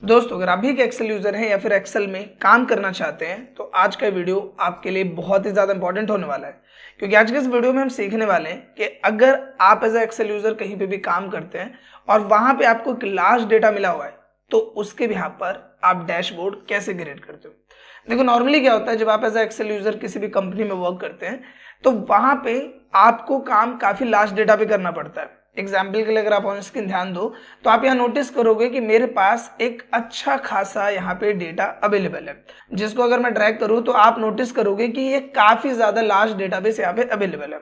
दोस्तों अगर आप भी एक एक्सेल यूजर हैं या फिर एक्सेल में काम करना चाहते हैं तो आज का वीडियो आपके लिए बहुत ही ज़्यादा इंपॉर्टेंट होने वाला है, क्योंकि आज के इस वीडियो में हम सीखने वाले हैं कि अगर आप एज ए एक्सेल यूजर कहीं पे भी काम करते हैं और वहां पे आपको एक लार्ज डेटा मिला हुआ है तो उसके बिहाफ पर आप डैशबोर्ड कैसे क्रिएट करते हो। देखो नॉर्मली क्या होता है, जब आप एज ए एक्सेल यूजर किसी भी कंपनी में वर्क करते हैं तो वहां पे आपको काम काफी लार्ज डेटा पे करना पड़ता है। एग्जाम्पल के लिए अगर आप ऑन स्क्रीन ध्यान दो तो आप यहाँ नोटिस करोगे कि मेरे पास एक अच्छा खासा यहाँ पे डेटा अवेलेबल है, जिसको अगर मैं ड्रैग करूँ तो आप नोटिस करोगे कि ये काफी ज्यादा लार्ज डेटाबेस यहाँ पे अवेलेबल है।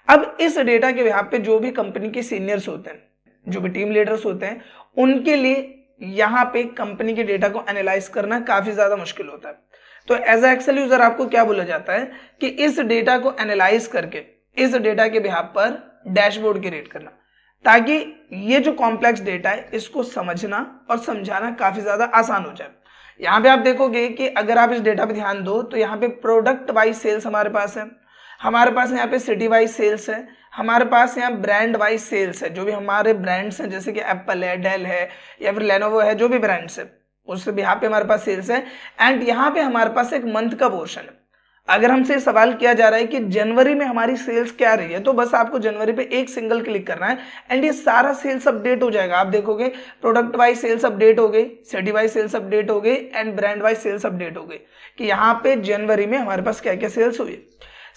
अब इस डेटा के यहाँ पे जो भी कंपनी के सीनियर्स होते हैं, जो भी टीम लीडर्स होते हैं, उनके लिए यहाँ पे कंपनी के डेटा को एनालाइज करना काफी ज्यादा मुश्किल होता है। तो एज ए एक्सेल यूजर आपको क्या बोला जाता है कि इस डेटा को एनालाइज करके इस डेटा के बिहाफ पर डैशबोर्ड क्रिएट करना, ताकि ये जो कॉम्प्लेक्स डेटा है इसको समझना और समझाना काफी ज्यादा आसान हो जाए। यहाँ पे आप देखोगे कि अगर आप इस डेटा पे ध्यान दो तो यहाँ पे प्रोडक्ट वाइज सेल्स हमारे पास है, हमारे पास यहाँ पे सिटी वाइज सेल्स है, हमारे पास यहाँ ब्रांड वाइज सेल्स है, जो भी हमारे ब्रांड्स हैं जैसे कि एप्पल है, डेल है या फिर लेनोवो है, जो भी ब्रांड्स है उससे भी यहाँ पे हमारे पास सेल्स है। एंड यहाँ पे हमारे पास एक मंथ का पोर्शन है। अगर हमसे सवाल किया जा रहा है कि जनवरी में हमारी सेल्स क्या रही है, तो बस आपको जनवरी पे एक सिंगल क्लिक करना है एंड ये सारा सेल्स अपडेट हो जाएगा। आप देखोगे प्रोडक्ट वाइज सेल्स अपडेट हो गई, सिटी वाइज सेल्स अपडेट हो गई and brand wise sales update हो गई कि यहाँ पे जनवरी में हमारे पास क्या क्या सेल्स हुई।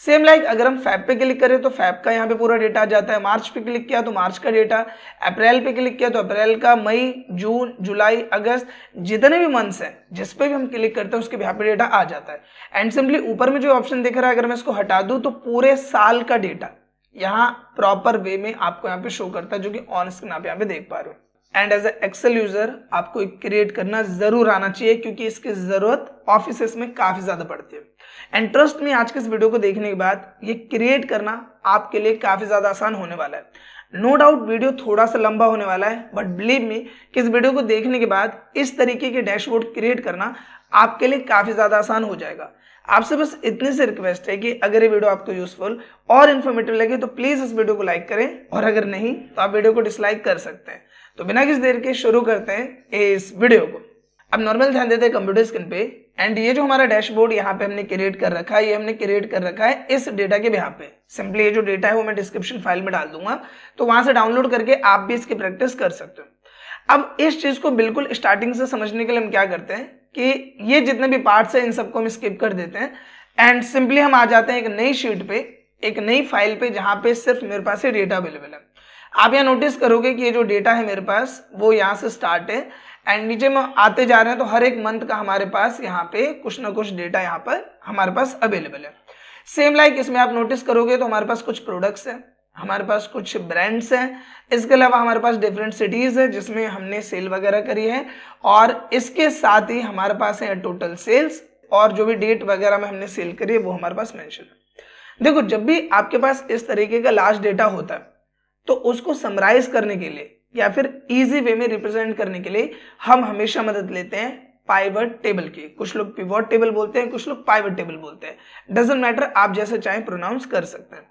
सेम लाइक अगर हम फैब पे क्लिक करें तो फैब का यहाँ पे पूरा डेटा आ जाता है, मार्च पे क्लिक किया तो मार्च का डेटा, अप्रैल पे क्लिक किया तो अप्रैल का, मई, जून, जुलाई, अगस्त, जितने भी मंथ्स हैं जिस पे भी हम क्लिक करते हैं उसके यहाँ पे डेटा आ जाता है। एंड सिंपली ऊपर में जो ऑप्शन दिख रहा है, अगर मैं इसको हटा दूं तो पूरे साल का डेटा यहाँ प्रॉपर वे में आपको यहाँ पे शो करता है, जो कि ऑन स्क्रीन आप यहाँ पे देख पा रहे हो। And as a Excel user आपको क्रिएट करना जरूर आना चाहिए, क्योंकि इसकी जरूरत ऑफिसेस में काफी ज्यादा पड़ती है। एंड ट्रस्ट में आज के इस वीडियो को देखने के बाद ये क्रिएट करना आपके लिए काफी ज्यादा आसान होने वाला है। नो डाउट वीडियो थोड़ा सा लंबा होने वाला है, बट बिलीव मी कि इस वीडियो को देखने के बाद इस तरीके के डैशबोर्ड क्रिएट करना आपके लिए काफी ज्यादा आसान हो जाएगा। आपसे बस इतनी सी रिक्वेस्ट है कि अगर ये वीडियो आपको यूजफुल और इन्फॉर्मेटिव लगे तो प्लीज इस वीडियो को लाइक करें, और अगर नहीं तो आप वीडियो को डिसलाइक कर सकते हैं। तो बिना किसी देर के शुरू करते हैं इस वीडियो को। अब नॉर्मल ध्यान देते हैं कंप्यूटर स्क्रीन पे। एंड ये जो हमारा डैशबोर्ड यहाँ पे हमने क्रिएट कर रखा है, ये हमने क्रिएट कर रखा है इस डेटा के बिहाफ पे। सिंपली ये जो डेटा है वो मैं डिस्क्रिप्शन फाइल में डाल दूंगा, तो वहां से डाउनलोड करके आप भी इसकी प्रैक्टिस कर सकते हो। अब इस चीज को बिल्कुल स्टार्टिंग से समझने के लिए हम क्या करते हैं कि ये जितने भी पार्ट्स हैं इन सबको हम स्किप कर देते हैं एंड सिंपली हम आ जाते हैं एक नई शीट पे, एक नई फाइल पे, जहां पे सिर्फ मेरे पास ये डेटा अवेलेबल है। आप यहाँ नोटिस करोगे कि ये जो डेटा है मेरे पास वो यहाँ से स्टार्ट है एंड नीचे में आते जा रहे हैं, तो हर एक मंथ का हमारे पास यहाँ पे कुछ ना कुछ डेटा यहाँ पर हमारे पास अवेलेबल है। सेम लाइक इसमें आप नोटिस करोगे तो हमारे पास कुछ प्रोडक्ट्स हैं, हमारे पास कुछ ब्रांड्स हैं, इसके अलावा हमारे पास डिफरेंट सिटीज है जिसमें हमने सेल वगैरह करी है, और इसके साथ ही हमारे पास है टोटल सेल्स, और जो भी डेट वगैरह में हमने सेल करी है वो हमारे पास मेंशन है। देखो जब भी आपके पास इस तरीके का लार्ज डेटा होता है तो उसको समराइज करने के लिए या फिर इजी वे में रिप्रेजेंट करने के लिए हम हमेशा मदद लेते हैं पाइवट टेबल की। कुछ लोग पिवट टेबल बोलते हैं, कुछ लोग पाइवट टेबल बोलते हैं, डजंट मैटर, आप जैसे चाहें प्रोनाउंस कर सकते हैं।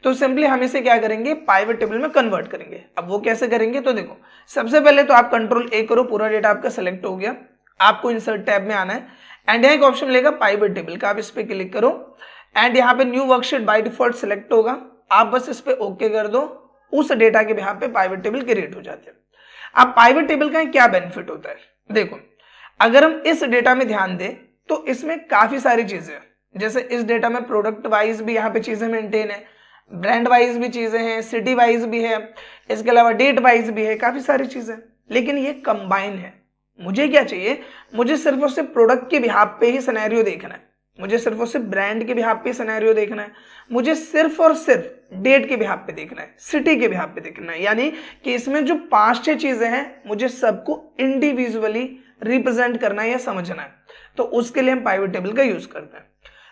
तो सिंपली हम इसे क्या करेंगे, पाइवट टेबल में कन्वर्ट करेंगे। अब वो कैसे करेंगे, तो देखो सबसे पहले तो आप कंट्रोल ए करो, पूरा डेटा आपका सेलेक्ट हो गया, आपको इंसर्ट टैब में आना है एंड यहाँ एक ऑप्शन मिलेगा पाइवट टेबल का, आप इस पे क्लिक करो एंड यहाँ पे new worksheet by default select होगा, आप बस इस पे ओके कर दो, उस डेटा के बिहाफ पे पाइवट टेबल क्रिएट हो जाते हैं। अब पाइवट टेबल का क्या बेनिफिट होता है, देखो अगर हम इस डेटा में ध्यान दें तो इसमें काफी सारी चीजें हैं। जैसे इस डेटा में प्रोडक्ट वाइज भी यहाँ पे चीजें मेंटेन है, ब्रांड वाइज भी चीजें हैं, सिटी वाइज भी है, इसके अलावा डेट वाइज भी है, काफी सारी चीजें, लेकिन ये कंबाइन है। मुझे क्या चाहिए, मुझे सिर्फ और सिर्फ प्रोडक्ट के बिहाफ पे ही सिनेरियो देखना है, मुझे सिर्फ और सिर्फ ब्रांड के बिहाफ पे सिनेरियो देखना है, मुझे सिर्फ और सिर्फ डेट के बिहाफ पे देखना है, सिटी के बिहाफ पे देखना है। यानी कि इसमें जो 5-6 चीजें हैं मुझे सबको इंडिविजुअली रिप्रेजेंट करना है या समझना है, तो उसके लिए हम पाइवट टेबल का यूज करते हैं।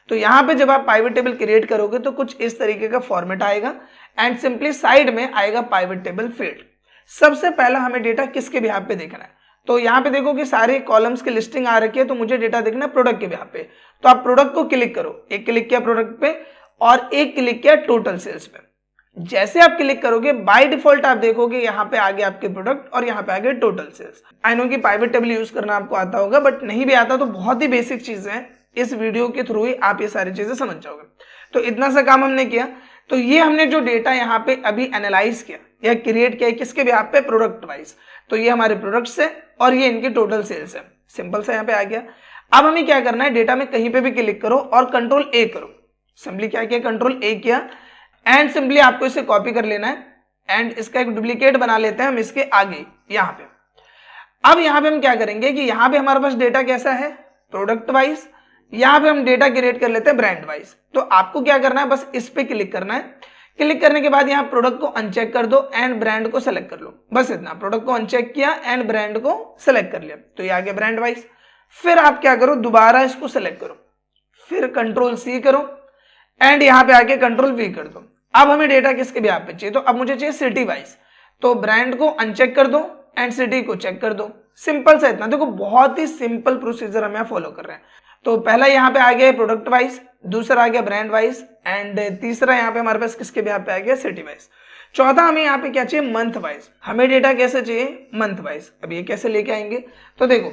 तो यहाँ पे जब आप पाइवट टेबल क्रिएट करोगे तो कुछ इस तरीके का फॉर्मेट आएगा एंड सिंपली साइड में आएगा पाइवट टेबल फील्ड। सबसे पहला हमें डेटा किसके बिहाफ पे देखना है, तो यहाँ पे देखो कि सारे कॉलम्स की लिस्टिंग आ रखी है, तो मुझे डेटा देखना है प्रोडक्ट के बिहाफ पे, तो आप प्रोडक्ट को क्लिक करो, एक क्लिक किया प्रोडक्ट पे और एक क्लिक किया टोटल सेल्स पे। जैसे आप क्लिक करोगे बाय डिफॉल्ट आप देखोगे यहाँ पे आगे आपके प्रोडक्ट और यहाँ पे आगे टोटल सेल्स। आई नो कि पाइवट टेबल यूज करना आपको आता होगा, बट नहीं भी आता तो बहुत ही बेसिक चीजें हैं, इस वीडियो के थ्रू ही आप ये सारी चीजें समझ जाओगे। तो इतना सा काम हमने किया। तो ये हमने जो डेटा यहाँ पे अभी एनालाइज किया या क्रिएट किया किसके बिहाफ पे, प्रोडक्ट वाइज। तो ये हमारे प्रोडक्ट्स है और ये इनके टोटल सेल्स है। सिंपल सा यहाँ पे आ गया। अब हमें क्या करना है, डेटा में कहीं पे भी क्लिक करो और कंट्रोल ए करो। सिंपली क्या किया, कंट्रोल ए किया एंड सिंपली आपको इसे कॉपी कर लेना है एंड इसका एक डुप्लीकेट बना लेते हैं हम इसके आगे यहाँ पे। अब यहाँ पे हम क्या करेंगे कि यहाँ पे हमारे पास डेटा कैसा है, प्रोडक्ट वाइज। यहाँ पे हम डेटा क्रिएट कर लेते हैं ब्रांड वाइज। तो आपको क्या करना है, बस इस पे क्लिक करना है। क्लिक करने के बाद यहाँ प्रोडक्ट को अनचेक कर दो एंड ब्रांड को सेलेक्ट कर लो, बस इतना। प्रोडक्ट को अनचेक किया एंड ब्रांड को सेलेक्ट कर लिया, तो ये आ गया ब्रांड वाइज। फिर आप क्या करो, दोबारा इसको सेलेक्ट करो, फिर कंट्रोल सी करो एंड यहाँ पे आके कंट्रोल वी कर दो। अब हमें डेटा किसके बिहाफ पे चाहिए, तो अब मुझे चाहिए सिटी वाइज। तो ब्रांड को अनचेक कर दो एंड सिटी को चेक कर दो। सिंपल सा इतना। देखो बहुत ही सिंपल प्रोसीजर हम यहाँ फॉलो कर रहे हैं। तो पहला यहाँ पे आ गया प्रोडक्ट वाइज, दूसरा आ गया ब्रांड वाइज एंड तीसरा यहाँ पे हमारे पास किसके बिहाफ पे आ गया, सिटी वाइज। चौथा हमें यहाँ पे क्या चाहिए, मंथ वाइज। हमें डेटा कैसे चाहिए, मंथ वाइज। अब ये कैसे लेके आएंगे, तो देखो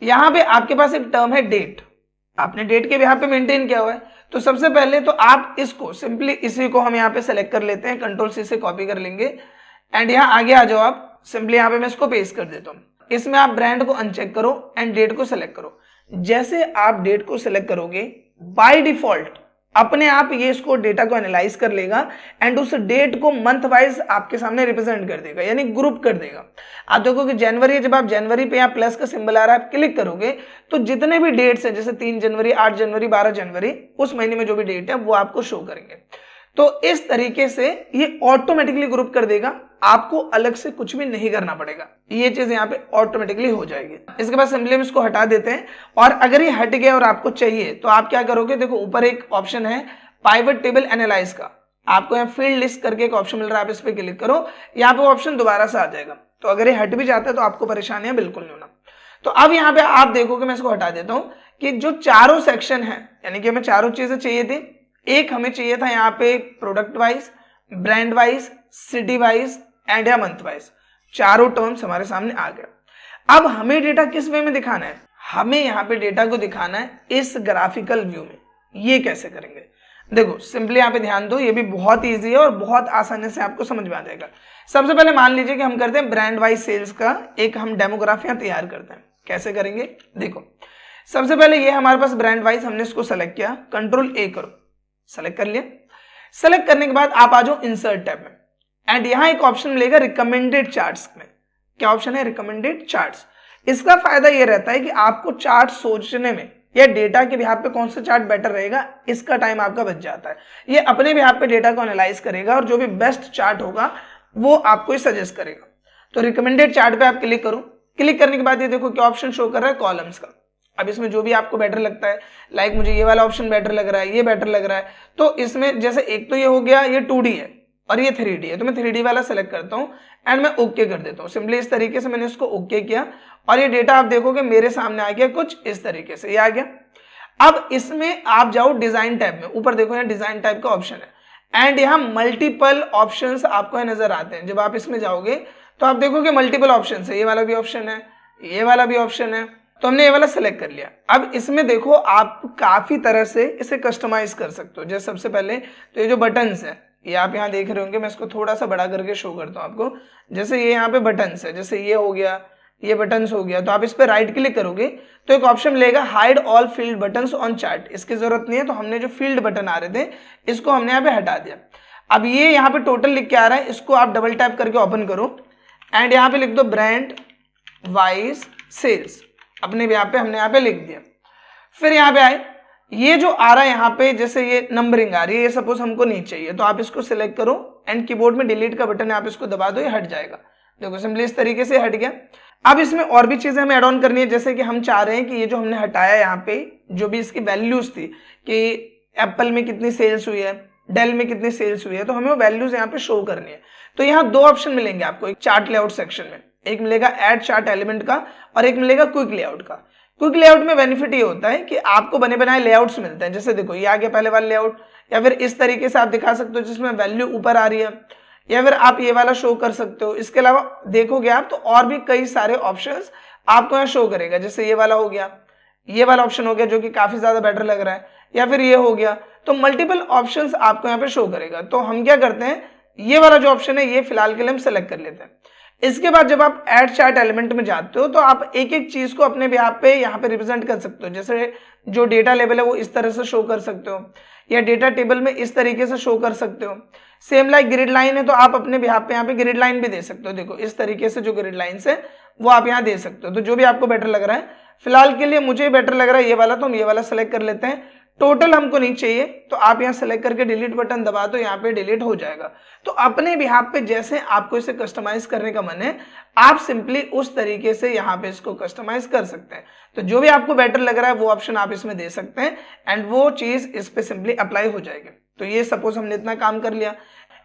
यहाँ पे आपके पास एक टर्म है डेट, आपने डेट के बिहाफ पे मेंटेन किया हुआ है। तो सबसे पहले तो आप इसको सिंपली इसी को हम यहाँ पे सेलेक्ट कर लेते हैं, कंट्रोल सी से कॉपी कर लेंगे एंड यहाँ आगे आ जाओ आप। सिंपली यहाँ पे मैं इसको पेस्ट कर देता हूँ। इसमें आप ब्रांड को अनचेक करो एंड डेट को सेलेक्ट करो। जैसे आप डेट को सिलेक्ट करोगे बाय डिफॉल्ट अपने आप ये इसको डेटा को एनालाइज कर लेगा एंड उस डेट को मंथ वाइज आपके सामने रिप्रेजेंट कर देगा, यानी ग्रुप कर देगा। आप देखोगे जनवरी, जब आप जनवरी पे यहाँ प्लस का सिंबल आ रहा है आप क्लिक करोगे तो जितने भी डेट्स हैं, जैसे 3 जनवरी, 8 जनवरी, 12 जनवरी, उस महीने में जो भी डेट है वो आपको शो करेंगे। तो इस तरीके से ये ऑटोमेटिकली ग्रुप कर देगा, आपको अलग से कुछ भी नहीं करना पड़ेगा। ये चीज यहाँ पे ऑटोमेटिकली हो जाएगी। इसके बाद सिंपली हम इसको हटा देते हैं और अगर ये हट गया और आपको चाहिए तो आप क्या करोगे, देखो ऊपर एक ऑप्शन है पाइवट टेबल एनालाइज का, आपको यहाँ फील्ड लिस्ट करके एक ऑप्शन मिल रहा है, आप इस पे क्लिक करो, यहाँ पे ऑप्शन दोबारा से आ जाएगा। तो अगर ये हट भी जाता है तो आपको परेशानियां बिल्कुल नहीं होना। तो अब यहाँ पे आप देखोगे, मैं इसको हटा देता हूँ कि जो चारों सेक्शन है, यानी कि हमें चारों चीजें चाहिए थी। एक हमें चाहिए था यहाँ पे product wise, brand wise, city wise and या मंथ वाइज, चारों टर्म्स हमारे सामने आ गया। अब हमें डेटा किस वे में दिखाना है, हमें यहाँ पे डेटा को दिखाना है इस ग्राफिकल व्यू में। ये कैसे करेंगे, देखो सिंपली यहाँ पे ध्यान दो, ये भी बहुत इजी है और बहुत आसानी से आपको समझ में आ जाएगा। सबसे पहले मान लीजिए कि हम करते हैं ब्रांड वाइज सेल्स का एक हम डेमोग्राफ यहाँ तैयार करते हैं। कैसे करेंगे, देखो सबसे पहले ये हमारे पास ब्रांड वाइज, हमने इसको सेलेक्ट किया, कंट्रोल ए करो, सेलेक्ट कर लिया। सेलेक्ट करने के बाद आप आ जाओ इंसर्ट टैब में एंड यहाँ एक ऑप्शन मिलेगा रिकमेंडेड चार्ट्स में। क्या ऑप्शन है, रिकमेंडेड चार्ट्स। इसका फायदा ये रहता है कि आपको चार्ट सोचने में या डेटा के बिहाफ पे कौन सा चार्ट बेटर रहेगा, इसका टाइम आपका बच जाता है। ये अपने बिहाफ पे डेटा को एनालाइज करेगा और जो भी बेस्ट चार्ट होगा वो आपको सजेस्ट करेगा। तो रिकमेंडेड चार्ट पे आप क्लिक करो। क्लिक करने के बाद ये देखो क्या ऑप्शन शो कर रहा है, कॉलम्स का। अब इसमें जो भी आपको बेटर लगता है, लाइक मुझे ये वाला ऑप्शन बेटर लग रहा है, ये बेटर लग रहा है, तो इसमें जैसे एक तो ये हो गया, ये 2D है और ये 3D है, तो मैं 3D वाला सेलेक्ट करता हूँ एंड मैं ओके कर देता हूँ। सिंपली इस तरीके से मैंने इसको ओके किया और ये डेटा आप देखोगे मेरे सामने आ गया कुछ इस तरीके से, ये आ गया। अब इसमें आप जाओ डिजाइन टैब में, ऊपर देखो यहाँ डिजाइन टाइप का ऑप्शन है एंड यहाँ मल्टीपल ऑप्शंस आपको नजर आते हैं। जब आप इसमें जाओगे तो आप देखोगे मल्टीपल ऑप्शन है, ये वाला भी ऑप्शन है, ये वाला भी ऑप्शन है, तो हमने ये वाला सेलेक्ट कर लिया। अब इसमें देखो आप काफी तरह से इसे कस्टमाइज कर सकते हो। जैसे सबसे पहले तो ये जो बटन्स है ये आप यहाँ देख रहे होंगे, मैं इसको थोड़ा सा बड़ा करके शो करता हूँ आपको। जैसे ये यहाँ पे बटन्स है, जैसे ये हो गया, ये बटन्स हो गया, तो आप इस पे राइट क्लिक करोगे तो एक ऑप्शन मिलेगा hide all field buttons on chart. इसकी जरूरत नहीं है, तो हमने जो फील्ड बटन आ रहे थे इसको हमने यहाँ पे हटा दिया। अब ये यहाँ पे टोटल लिख के आ रहा है, इसको आप डबल टैप करके ओपन करो एंड यहाँ पे लिख दो ब्रांड वाइज सेल्स, अपने भी यहाँ पे हमने यहाँ पे लिख दिया। फिर यहाँ पे आए, ये जो आ रहा है यहाँ पे जैसे ये नंबरिंग आ रही है, ये सपोज हमको नहीं चाहिए, तो आप इसको सिलेक्ट करो एंड कीबोर्ड में डिलीट का बटन है, आप इसको दबा दो, ये हट जाएगा। देखो सिंपली इस तरीके से हट गया। अब इसमें और भी चीजें हमें ऐड ऑन करनी है, जैसे कि हम चाह रहे हैं कि ये जो हमने हटाया यहाँ पे जो भी इसकी वैल्यूज थी कि एप्पल में कितनी सेल्स हुई है, डेल में कितनी सेल्स हुई है, तो हमें वो वैल्यूज यहाँ पे शो करनी है। तो यहाँ दो ऑप्शन मिलेंगे आपको, एक चार्ट लेआउट सेक्शन में, एक मिलेगा ऐड चार्ट एलिमेंट का और एक मिलेगा क्विक लेआउट का। क्विक लेआउट में बेनिफिट ये होता है कि आपको बने बनाए लेआउट्स मिलते हैं। जैसे देखो ये आ गया पहले वाला लेआउट, या फिर इस तरीके से आप दिखा सकते हो जिसमें वैल्यू ऊपर आ रही है, या फिर आप ये वाला शो कर सकते हो। इसके अलावा देखोगे आप तो और भी कई सारे ऑप्शंस आपको यहाँ शो करेगा। जैसे ये वाला हो गया, ये वाला ऑप्शन हो गया जो कि काफी ज्यादा बेटर लग रहा है, या फिर ये हो गया, तो मल्टीपल ऑप्शंस आपको यहाँ पे शो करेगा। तो हम क्या करते हैं, ये वाला जो ऑप्शन है ये फिलहाल के लिए हम सेलेक्ट कर लेते हैं। इसके बाद जब आप ऐड चार्ट एलिमेंट में जाते हो तो आप एक एक चीज को अपने बिहाफ पे यहाँ पे रिप्रेजेंट कर सकते हो। जैसे जो डेटा लेवल है वो इस तरह से शो कर सकते हो, या डेटा टेबल में इस तरीके से शो कर सकते हो। सेम लाइक ग्रिड लाइन है तो आप अपने बिहाफ पे यहाँ पे ग्रिड लाइन भी दे सकते हो। देखो इस तरीके से जो ग्रिड लाइन्स है वो आप यहाँ दे सकते हो। तो जो भी आपको बेटर लग रहा है, फिलहाल के लिए मुझे बेटर लग रहा है ये वाला, तो हम ये वाला सेलेक्ट कर लेते हैं। टोटल हमको नहीं चाहिए तो आप यहाँ सेलेक्ट करके डिलीट बटन दबा दो, यहाँ पे डिलीट हो जाएगा। तो अपने बिहाफ पे जैसे आपको इसे कस्टमाइज करने का मन है, आप सिंपली उस तरीके से यहाँ पे इसको कस्टमाइज कर सकते हैं। तो जो भी आपको बेटर लग रहा है वो ऑप्शन आप इसमें दे सकते हैं एंड वो चीज इस पे सिंपली अप्लाई हो जाएगी। तो ये सपोज हमने इतना काम कर लिया।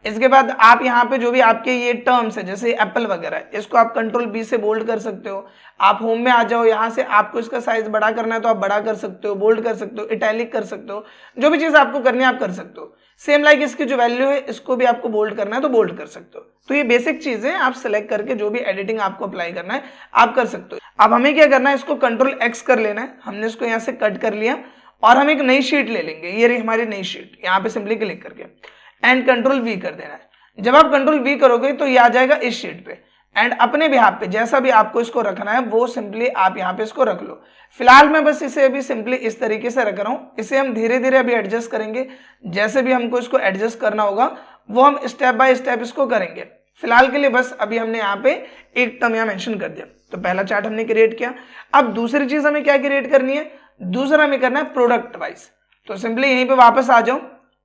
इसके बाद आप यहाँ पे जो भी आपके ये टर्म्स है जैसे एप्पल वगैरह, इसको आप कंट्रोल बी से बोल्ड कर सकते हो। आप होम में आ जाओ, यहाँ से आपको इसका साइज बड़ा करना है तो आप बड़ा कर सकते हो, बोल्ड कर सकते हो, इटैलिक कर सकते हो, जो भी चीज आपको करनी है आप कर सकते हो। सेम लाइक इसकी जो वैल्यू है इसको भी आपको बोल्ड करना है तो बोल्ड कर सकते हो। तो ये बेसिक चीजें आप सेलेक्ट करके जो भी एडिटिंग आपको अप्लाई करना है आप कर सकते हो। अब हमें क्या करना है, इसको कंट्रोल एक्स कर लेना है। हमने इसको यहाँ से कट कर लिया और हम एक नई शीट ले लेंगे। ये रही हमारी नई शीट, यहाँ पे सिंपली क्लिक करके एंड कंट्रोल वी कर देना है। जब आप कंट्रोल वी करोगे तो ये आ जाएगा इस शीट पे एंड अपने बिहाफ पे जैसा भी आपको इसको रखना है वो सिंपली आप यहाँ पे इसको रख लो। फिलहाल मैं बस इसे अभी सिंपली इस तरीके से रख रहा हूँ। इसे हम धीरे धीरे अभी एडजस्ट करेंगे, जैसे भी हमको इसको एडजस्ट करना होगा वो हम स्टेप बाय स्टेप इसको करेंगे। फिलहाल के लिए बस अभी हमने यहाँ पे एक टर्म यहाँ मेंशन कर दिया। तो पहला चार्ट हमने क्रिएट किया। अब दूसरी चीज हमें क्या क्रिएट करनी है, दूसरा हमें करना है प्रोडक्ट वाइज। तो सिंपली यहीं पे वापस आ जाओ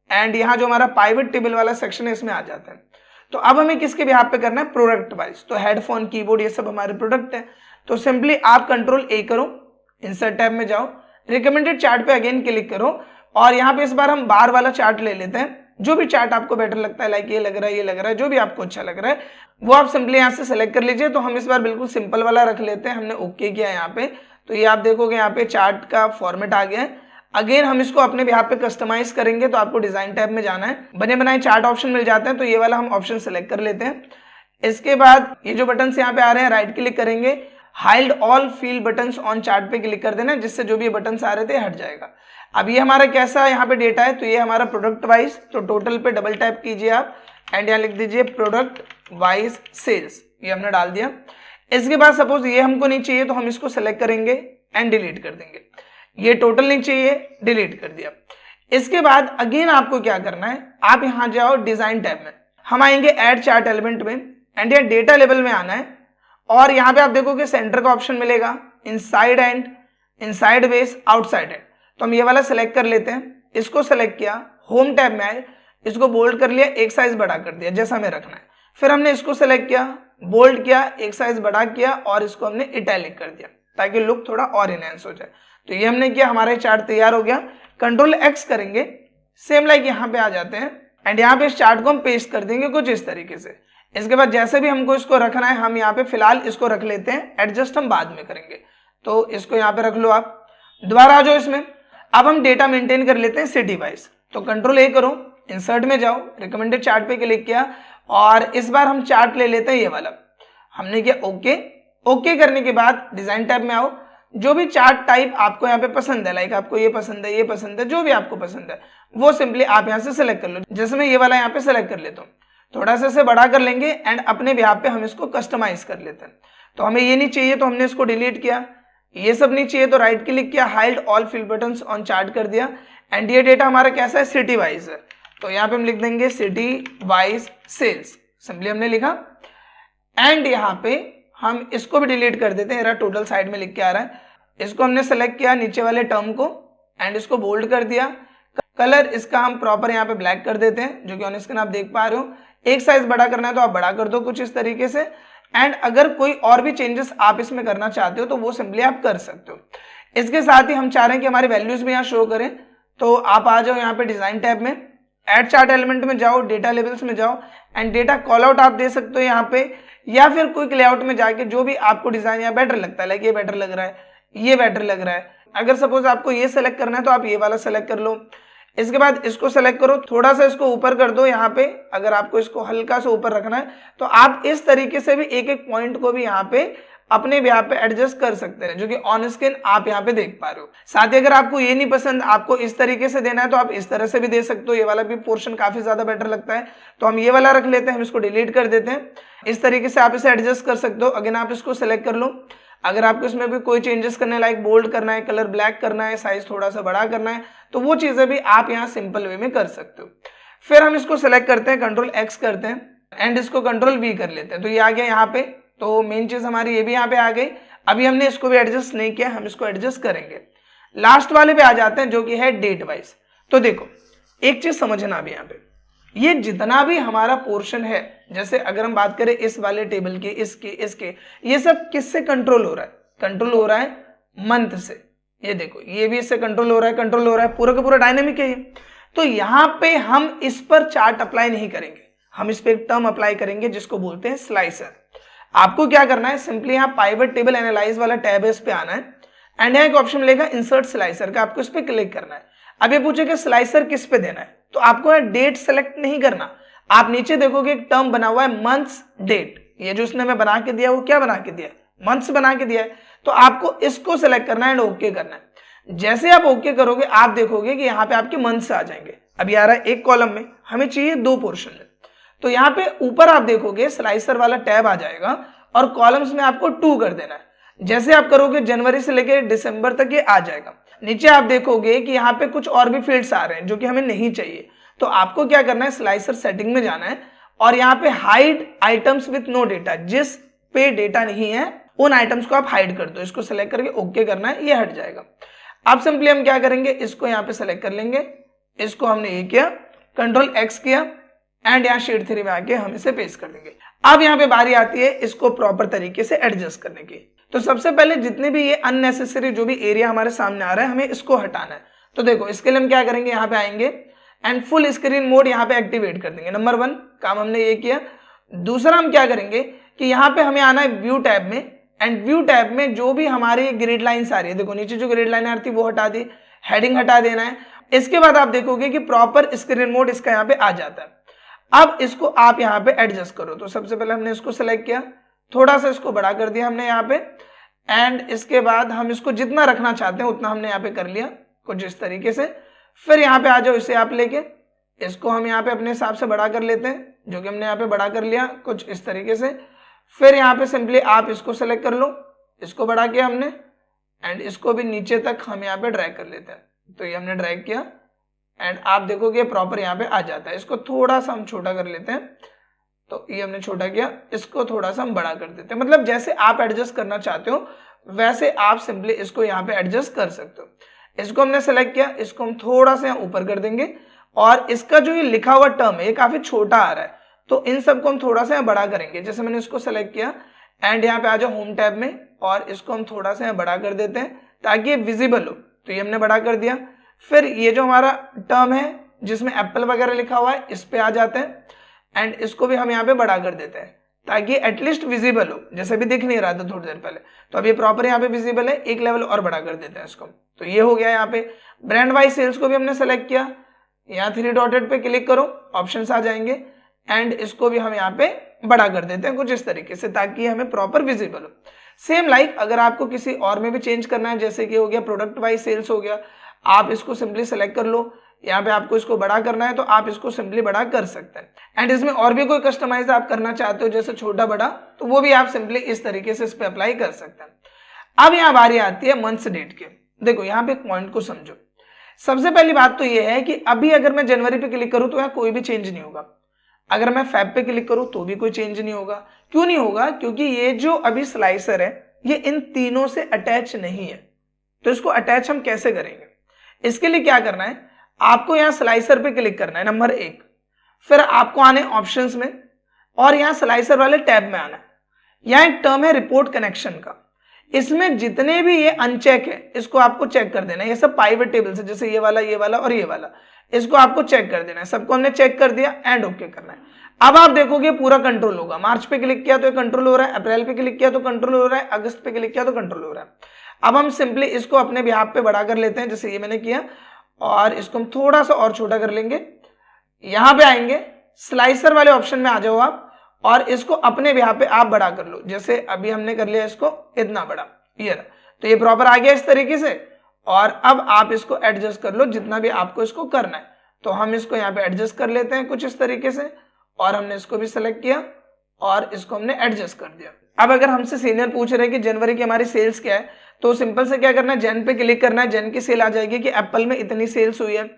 एंड यहाँ जो हमारा पाइवट टेबल वाला सेक्शन है इसमें आ जाता है। तो अब हमें किसके बिहाफ पे करना है, प्रोडक्ट वाइज। तो हेडफोन, कीबोर्ड ये सब हमारे प्रोडक्ट है। तो सिंपली आप कंट्रोल ए करो, इंसर्ट टैब में जाओ, रिकमेंडेड चार्ट पे अगेन क्लिक करो और यहाँ पे इस बार हम बार वाला चार्ट ले लेते हैं। जो भी चार्ट आपको बेटर लगता है, लाइक ये लग रहा है, ये लग रहा है, जो भी आपको अच्छा लग रहा है वो आप सिंपली यहाँ से सेलेक्ट कर लीजिए। तो हम इस बार बिल्कुल सिंपल वाला रख लेते हैं। हमने ओके किया यहाँ पे। तो ये आप देखोगे यहाँ पे चार्ट का फॉर्मेट आ गया है। अगेन हम इसको अपने बिहाफ पे कस्टमाइज करेंगे तो आपको डिजाइन टैब में जाना है, बने बनाए चार्ट ऑप्शन मिल जाते हैं। तो ये वाला हम ऑप्शन सेलेक्ट कर लेते हैं। इसके बाद ये जो बटन यहाँ पे आ रहे हैं राइट क्लिक करेंगे, hide all field buttons on chart पे क्लिक कर देना, जिससे जो भी बटन आ रहे थे हट जाएगा। अब ये हमारा कैसा यहाँ पे डेटा है, तो ये हमारा प्रोडक्ट वाइज। तो टोटल पे डबल टैप कीजिए आप एंड यहाँ लिख दीजिए प्रोडक्ट वाइज सेल्स, ये हमने डाल दिया। इसके बाद सपोज ये हमको नहीं चाहिए तो हम इसको सेलेक्ट करेंगे एंड डिलीट कर देंगे। ये टोटल नहीं चाहिए, डिलीट कर दिया। इसके बाद अगेन आपको क्या करना है, आप यहां जाओ डिजाइन टैब में, हम आएंगे ऐड चार्ट एलिमेंट में एंड यहाँ डेटा लेवल में आना है और यहाँ पे आप देखोगे सेंटर का ऑप्शन मिलेगा, inside and, inside base, outside and. तो हम ये वाला सेलेक्ट कर लेते हैं। इसको सेलेक्ट किया, होम टैब में आए, इसको बोल्ड कर लिया, एक साइज बड़ा कर दिया जैसा हमें रखना है। फिर हमने इसको सेलेक्ट किया, बोल्ड किया, एक साइज बड़ा किया और इसको हमने इटैलिक कर दिया ताकि लुक थोड़ा और इनहेंस हो जाए। तो ये हमने किया, हमारा चार्ट तैयार हो गया। कंट्रोल एक्स करेंगे, सेम लाइक यहाँ पे आ जाते हैं एंड यहाँ पे इस चार्ट को हम पेस्ट कर देंगे कुछ इस तरीके से। इसके बाद जैसे भी हमको इसको रखना है हम यहाँ पे फिलहाल इसको रख लेते हैं, एडजस्ट हम बाद में करेंगे। तो इसको यहाँ पे रख लो आप, दोबारा आ जाओ इसमें। अब हम डेटा मेंटेन कर लेते हैं सिटी वाइज। तो कंट्रोल ए करो, इंसर्ट में जाओ, रिकमेंडेड चार्ट पे क्लिक किया और इस बार हम चार्ट ले लेते हैं ये वाला। हमने किया ओके। ओके करने के बाद डिजाइन टैब में आओ, जो भी चार्ट टाइप आपको यहाँ पे पसंद है, लाइक आपको ये पसंद है, ये पसंद है, जो भी आपको पसंद है वो सिंपली आप यहाँ से सेलेक्ट कर लो। जैसे मैं ये वाला यहाँ पे सेलेक्ट कर लेता हूँ, थोड़ा सा इसे बड़ा कर लेंगे एंड अपने बिहाफ पे हम इसको कस्टमाइज कर लेते हैं। तो हमें ये नहीं चाहिए तो हमने इसको डिलीट किया, ये सब नहीं चाहिए तो राइट क्लिक किया, hide all field buttons on chart कर दिया एंड ये डेटा हमारा कैसा है, सिटी वाइज है। तो यहाँ पे हम लिख देंगे सिटी वाइज सेल्स, सिंपली हमने लिखा एंड यहाँ पे हम इसको भी डिलीट कर देते हैं। मेरा टोटल साइड में लिख के आ रहा है। इसको हमने सेलेक्ट किया नीचे वाले टर्म को एंड इसको बोल्ड कर दिया। कलर इसका हम प्रॉपर यहाँ पे ब्लैक कर देते हैं, जो कि ऑन स्क्रीन आप देख पा रहे हो। एक साइज बड़ा करना है तो आप बड़ा कर दो कुछ इस तरीके से एंड अगर कोई और भी चेंजेस आप इसमें करना चाहते हो तो वो सिंपली आप कर सकते हो। इसके साथ ही हम चाह रहे हैं कि हमारी वैल्यूज भी यहाँ शो करें, तो आप आ जाओ यहाँ पे डिजाइन टैब में, ऐड चार्ट एलिमेंट में जाओ, डेटा लेवल्स में जाओ एंड डेटा कॉल आउट आप दे सकते हो यहाँ पे, या फिर क्विक लेआउट में जाके जो भी आपको डिजाइन या बेटर लगता है, लाइक ये बेटर लग रहा है, ये बेटर लग रहा है, अगर सपोज आपको ये सेलेक्ट करना है तो आप ये वाला सेलेक्ट कर लो। इसके बाद इसको सेलेक्ट करो, थोड़ा सा इसको ऊपर कर दो यहाँ पे, अगर आपको इसको हल्का सा ऊपर रखना है तो आप इस तरीके से भी एक एक पॉइंट को भी यहाँ पे अपने भी यहाँ पे एडजस्ट कर सकते हैं, जो कि ऑन स्क्रीन आप यहाँ पे देख पा रहे हो। साथ ही अगर आपको ये नहीं पसंद, आपको इस तरीके से देना है तो आप इस तरह से भी दे सकते हो। ये वाला भी पोर्शन काफी ज्यादा बेटर लगता है तो हम ये वाला रख लेते हैं, हम इसको डिलीट कर देते हैं। इस तरीके से आप इसे एडजस्ट कर सकते हो। अगेन आप इसको सेलेक्ट कर लो। अगर आपको इसमें भी कोई चेंजेस करने, लाइक बोल्ड करना है, कलर ब्लैक करना है, साइज थोड़ा सा बड़ा करना है, तो वो चीजें भी आप यहाँ सिंपल वे में कर सकते हो। फिर हम इसको सेलेक्ट करते हैं, कंट्रोल एक्स करते हैं एंड इसको कंट्रोल वी कर लेते हैं, तो ये आ गया यहाँ पे। तो मेन चीज हमारी ये भी यहाँ पे आ गई। अभी हमने इसको भी एडजस्ट नहीं किया, हम इसको एडजस्ट करेंगे। लास्ट वाले पे आ जाते हैं जो कि है डेट वाइज। तो देखो एक चीज समझना भी यहाँ पे, ये जितना भी हमारा पोर्शन है, जैसे अगर हम बात करें इस वाले टेबल की, इसके, ये सब किससे कंट्रोल हो रहा है? कंट्रोल हो रहा है मंथ से। ये देखो ये भी इससे कंट्रोल हो रहा है, पूरा का पूरा डायनेमिक है ये। तो यहाँ पे हम इस पर चार्ट अप्लाई नहीं करेंगे, हम इस पे एक टर्म अप्लाई करेंगे जिसको बोलते हैं स्लाइसर। आपको क्या करना है, सिंपली यहाँ पाइवट टेबल एनालाइज वाला टैब है, इस पे आना है एंड यहाँ एक ऑप्शन मिलेगा इंसर्ट स्लाइसर का, आपको इस पे क्लिक करना है। अब ये पूछे कि स्लाइसर किस पे देना है, तो आपको यहाँ डेट सेलेक्ट नहीं करना। आप नीचे देखोगे एक टर्म बना हुआ है मंथ्स डेट, ये जो इसने मैं बना के दिया वो क्या बना के दिया है, मंथ्स बना के दिया है। तो आपको इसको सेलेक्ट करना है एंड ओके करना है। जैसे आप ओके करोगे आप देखोगे कि यहाँ पे आपके मंथ्स आ जाएंगे। अब आ रहा है एक कॉलम में, हमें चाहिए 2 पोर्शन में, तो यहाँ पे ऊपर आप देखोगे स्लाइसर वाला टैब आ जाएगा और कॉलम्स में आपको 2 कर देना है। जैसे आप करोगे जनवरी से लेकर दिसंबर तक ये आ जाएगा। नीचे आप देखोगे कि यहाँ पे कुछ और भी फील्ड्स आ रहे हैं जो कि हमें नहीं चाहिए, तो आपको क्या करना है, स्लाइसर सेटिंग में जाना है और यहाँ पे hide items with no data, जिस पे डेटा नहीं है उन आइटम्स को आप हाइड कर दो। इसको सेलेक्ट करके ओके करना है, ये हट जाएगा। अब सिंपली हम क्या करेंगे, इसको यहाँ पे सेलेक्ट कर लेंगे, इसको हमने ये किया, कंट्रोल एक्स किया एंड यहाँ शीट 3 में आके हम इसे पेस्ट कर देंगे। अब यहाँ पे बारी आती है इसको प्रॉपर तरीके से एडजस्ट करने की। तो सबसे पहले जितने भी ये अननेसेसरी जो भी एरिया हमारे सामने आ रहा है, हमें इसको हटाना है। तो देखो इसके लिए हम क्या करेंगे, यहाँ पे आएंगे एंड फुल स्क्रीन मोड यहाँ पे एक्टिवेट कर देंगे। नंबर 1 काम हमने ये किया। दूसरा हम क्या करेंगे कि यहाँ पे हमें आना है व्यू टैब में एंड व्यू टैब में जो भी हमारी ग्रिड लाइंस आ रही है, देखो नीचे जो ग्रिड लाइन आ रही थी वो हटा दी, हेडिंग हटा देना है। इसके बाद आप देखोगे कि प्रॉपर स्क्रीन मोड इसका यहाँ पे आ जाता है। अब इसको आप यहाँ पे एडजस्ट करो। तो सबसे पहले हमने इसको सेलेक्ट किया, थोड़ा सा इसको बड़ा कर दिया हमने यहाँ पे एंड इसके बाद हम इसको जितना रखना चाहते हैं उतना हमने यहाँ पे कर लिया कुछ इस तरीके से। फिर यहाँ पे आ जाओ, इसे आप लेके इसको हम यहाँ पे अपने हिसाब से बड़ा कर लेते हैं, जो कि हमने यहाँ पे बड़ा कर लिया कुछ इस तरीके से। फिर यहाँ पे सिंपली आप इसको सेलेक्ट कर लो, इसको बड़ा किया हमने एंड इसको भी नीचे तक हम यहाँ पे ड्रैग कर लेते हैं। तो ये हमने ड्रैग किया एंड आप देखोगे प्रॉपर यहाँ पे आ जाता है। इसको थोड़ा सा हम छोटा कर लेते हैं, तो ये हमने छोटा किया, इसको थोड़ा सा हम बड़ा कर देते हैं। मतलब जैसे आप एडजस्ट करना चाहते हो वैसे आप सिंपली इसको यहाँ पे एडजस्ट कर सकते हो। इसको हमने सेलेक्ट किया, इसको हम थोड़ा सा यहाँ ऊपर कर देंगे और इसका जो ये लिखा हुआ टर्म है ये काफी छोटा आ रहा है, तो इन सबको हम थोड़ा सा यहाँ बड़ा करेंगे। जैसे मैंने इसको सेलेक्ट किया एंड यहाँ पे आ जाओ होम टैब में और इसको हम थोड़ा सा यहाँ बड़ा कर देते हैं ताकि ये विजिबल हो। तो ये हमने बड़ा कर दिया। फिर ये जो हमारा टर्म है जिसमें एप्पल वगैरह लिखा हुआ है इस पे आ जाते हैं एंड इसको भी हम यहाँ पे बड़ा कर देते हैं ताकि एटलीस्ट विजिबल हो, जैसे भी दिख नहीं रहा था थोड़ी देर पहले। तो अब ये प्रॉपर यहाँ पे विजिबल है, एक लेवल और बड़ा कर देते हैं इसको। तो ये हो गया। यहाँ पे ब्रांड वाइज सेल्स को भी हमने सेलेक्ट किया, यहाँ 3 डॉटेड पे क्लिक करो, ऑप्शंस आ जाएंगे एंड इसको भी हम यहाँ पे बड़ा कर देते हैं कुछ इस तरीके से ताकि हमें प्रॉपर विजिबल हो। सेम लाइक अगर आपको किसी और में भी चेंज करना है, जैसे कि हो गया प्रोडक्ट वाइज सेल्स हो गया, आप इसको सिंपली सेलेक्ट कर लो। यहाँ पे आपको इसको बड़ा करना है तो आप इसको सिंपली बड़ा कर सकते हैं एंड इसमें और भी कोई कस्टमाइज आप करना चाहते हो जैसे छोटा बड़ा, तो वो भी आप सिंपली इस तरीके से इस पे अप्लाई कर सकते हैं। अब यहाँ बारी आती है मंथ्स डेट के। देखो यहाँ पे एक पॉइंट को समझो। सबसे पहली बात तो ये है कि अभी अगर मैं जनवरी पे क्लिक करूँ तो यहाँ कोई भी चेंज नहीं होगा, अगर मैं फेब पे क्लिक करूँ तो भी कोई चेंज नहीं होगा। क्यों नहीं होगा? क्योंकि ये जो अभी स्लाइसर है ये इन तीनों से अटैच नहीं है। तो इसको अटैच हम कैसे करेंगे? इसके लिए क्या करना है, आपको यहाँ स्लाइसर पे क्लिक करना है नंबर 1, फिर आपको आने ऑप्शंस में और यहाँ स्लाइसर वाले टैब में आना है। यहाँ एक टर्म है रिपोर्ट कनेक्शन का, इसमें जितने भी ये अनचेक है इसको आपको चेक कर देना है। ये सब पाइवट टेबल्स है, जैसे ये वाला और ये वाला, इसको आपको चेक कर देना है। सबको हमने चेक कर दिया एंड ओके करना है। अब आप देखोगे पूरा कंट्रोल होगा। मार्च पे क्लिक किया तो कंट्रोल हो रहा है, अप्रैल पे क्लिक किया तो कंट्रोल हो रहा है, अगस्त पे क्लिक किया तो कंट्रोल हो रहा है। अब हम सिंपली इसको अपने बिहाफ पे बड़ा कर लेते हैं, जैसे ये मैंने किया, और इसको हम थोड़ा सा और छोटा कर लेंगे। यहां पे आएंगे, स्लाइसर वाले ऑप्शन में आ जाओ आप, और इसको अपने बिहाफ पे आप बड़ा कर लो। जैसे अभी हमने कर लिया इसको इतना बड़ा, ये तो ये प्रॉपर आ गया इस तरीके से। और अब आप इसको एडजस्ट कर लो जितना भी आपको इसको करना है। तो हम इसको यहाँ पे एडजस्ट कर लेते हैं कुछ इस तरीके से, और हमने इसको भी सेलेक्ट किया और इसको हमने एडजस्ट कर दिया। अब अगर हमसे सीनियर पूछ रहे हैं कि जनवरी की हमारी सेल्स क्या है, तो सिंपल से क्या करना है, जेन पे क्लिक करना है। जेन की सेल आ जाएगी कि एप्पल में इतनी सेल्स हुई है,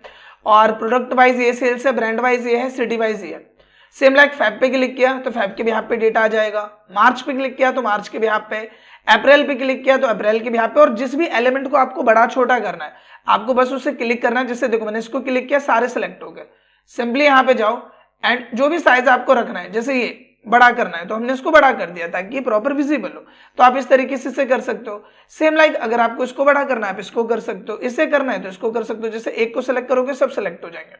और प्रोडक्ट वाइज ये सेल्स है, ब्रांड वाइज ये है, सिटी वाइज ये है। सेम लाइक फेब पे क्लिक किया तो फेब के बिहाफ पे डेटा आ जाएगा। मार्च पे क्लिक किया तो मार्च के बिहाफ पे, अप्रैल पे क्लिक किया तो अप्रैल के बिहाफ पे। और जिस भी एलिमेंट को आपको बड़ा छोटा करना है, आपको बस उसे क्लिक करना है। जैसे देखो मैंने इसको क्लिक किया, सारे सेलेक्ट हो गए। सिंपली यहाँ पे जाओ एंड जो भी साइज आपको रखना है, जैसे ये बड़ा करना है तो हमने इसको बड़ा कर दिया ताकि ये प्रॉपर विजिबल हो। तो आप इस तरीके से इसे कर सकते हो। सेम लाइक अगर आपको इसको बड़ा करना है आप इसको कर सकते हो, इसे करना है तो इसको कर सकते हो। जैसे एक को सिलेक्ट करोगे सब सिलेक्ट हो जाएंगे।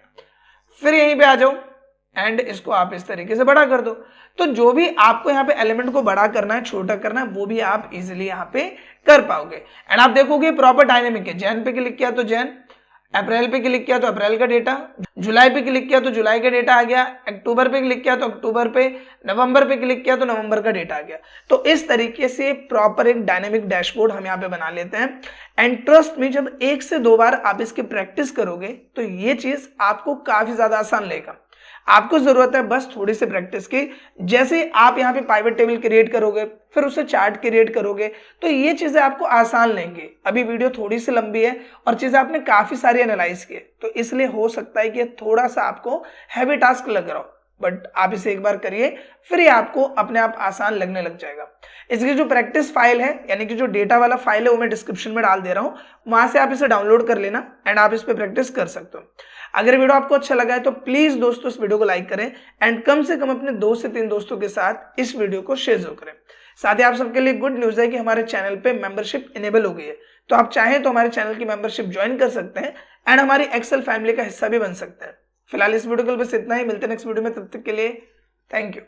फिर यहीं पे आ जाओ एंड इसको आप इस तरीके से बड़ा कर दो। तो जो भी आपको यहाँ पे एलिमेंट को बड़ा करना है, छोटा करना है, वो भी आप इजीली यहाँ पे कर पाओगे। एंड आप देखोगे प्रॉपर डायनेमिक है। जैन पे क्लिक किया तो जैन, अप्रैल पे क्लिक किया तो अप्रैल का डेटा, जुलाई पे क्लिक किया तो जुलाई का डेटा आ गया, अक्टूबर पे क्लिक किया तो अक्टूबर पे, नवंबर पे क्लिक किया तो नवंबर का डेटा आ गया। तो इस तरीके से प्रॉपर एक डायनेमिक डैशबोर्ड हम यहाँ पे बना लेते हैं। एंड ट्रस्ट में जब 1 से 2 बार आप इसकी प्रैक्टिस करोगे तो ये चीज आपको काफी ज्यादा आसान लगेगा। आपको जरूरत है बस थोड़ी सी प्रैक्टिस की। जैसे आप यहाँ पे पाइवट टेबल क्रिएट करोगे, फिर उसे चार्ट क्रिएट करोगे, तो ये चीजें आपको आसान लेंगे। अभी वीडियो थोड़ी सी लंबी है और चीजें आपने काफी सारी एनालाइज की है, तो इसलिए हो सकता है कि थोड़ा सा आपको हैवी टास्क लग रहा हो, बट आप इसे एक बार करिए, फिर ये आपको अपने आप आसान लगने लग जाएगा। इसकी जो प्रैक्टिस फाइल है, यानी कि जो डेटा वाला फाइल है, वो मैं डिस्क्रिप्शन में डाल दे रहा हूं, वहां से आप इसे डाउनलोड कर लेना एंड आप इस पे प्रैक्टिस कर सकते हो। अगर वीडियो आपको अच्छा लगा है तो प्लीज दोस्तों इस वीडियो को लाइक करें एंड कम से कम अपने 2 से 3 दोस्तों के साथ इस वीडियो को शेयर जरूर करें। साथ ही आप सबके लिए गुड न्यूज है कि हमारे चैनल पे मेंबरशिप इनेबल हो गई है, तो आप चाहें तो हमारे चैनल की मेंबरशिप ज्वाइन कर सकते हैं एंड हमारी एक्सेल फैमिली का हिस्सा भी बन सकते हैं। फिलहाल इस वीडियो के लिए बस इतना ही, मिलते हैं नेक्स्ट वीडियो में, तब तक के लिए थैंक यू।